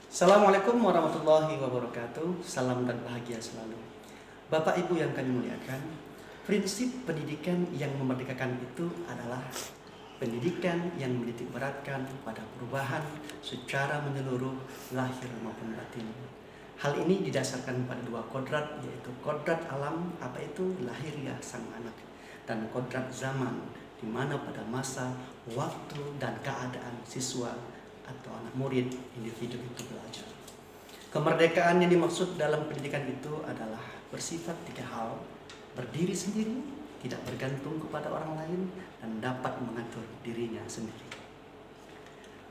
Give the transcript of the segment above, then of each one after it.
Assalamualaikum warahmatullahi wabarakatuh. Salam dan bahagia selalu. Bapak Ibu yang kami muliakan, prinsip pendidikan yang memerdekakan itu adalah pendidikan yang menitik beratkan pada perubahan secara menyeluruh lahir maupun batin. Hal ini didasarkan pada dua kodrat, yaitu kodrat alam, apa itu lahiriah sang anak, dan kodrat zaman, di mana pada masa, waktu, dan keadaan siswa atau anak murid individu itu belajar. Kemerdekaan yang dimaksud dalam pendidikan itu adalah bersifat tiga hal: berdiri sendiri, tidak bergantung kepada orang lain, dan dapat mengatur dirinya sendiri.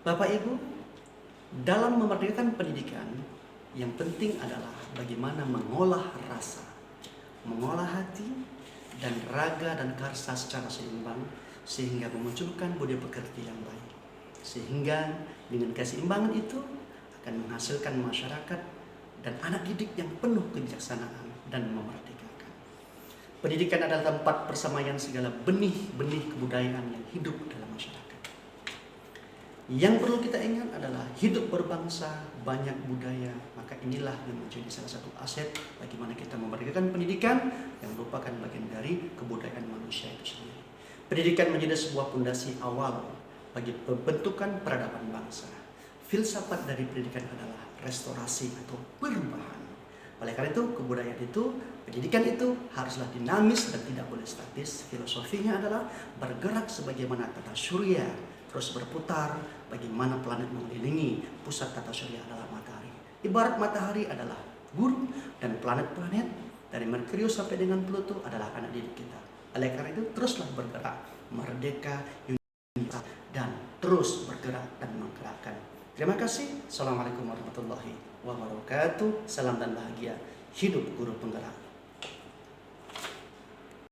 Bapak Ibu, dalam memerdekakan pendidikan, yang penting adalah bagaimana mengolah rasa, mengolah hati, dan raga dan karsa secara seimbang, sehingga memunculkan budi pekerti yang baik. Sehingga dengan keseimbangan itu akan menghasilkan masyarakat dan anak didik yang penuh kebijaksanaan dan memerdekakan. Pendidikan adalah tempat persemaian segala benih-benih kebudayaan yang hidup dalam masyarakat. Yang perlu kita ingat adalah hidup berbangsa, banyak budaya, maka inilah yang menjadi salah satu aset bagaimana kita memerdekakan pendidikan yang merupakan bagian dari kebudayaan manusia itu sendiri. Pendidikan menjadi sebuah pondasi awal bagi pembentukan peradaban bangsa. Filsafat dari pendidikan adalah restorasi atau perubahan. Oleh karena itu, kebudayaan itu, pendidikan itu haruslah dinamis dan tidak boleh statis. Filosofinya adalah bergerak sebagaimana tata surya terus berputar, bagaimana planet mengelilingi pusat tata surya adalah matahari. Ibarat matahari adalah guru, dan planet-planet dari Merkurius sampai dengan Pluto adalah anak didik kita. Oleh karena itu, teruslah bergerak, merdeka, dan terus bergerak dan menggerakkan. Terima kasih. Assalamualaikum warahmatullahi wabarakatuh. Salam dan bahagia. Hidup guru penggerak.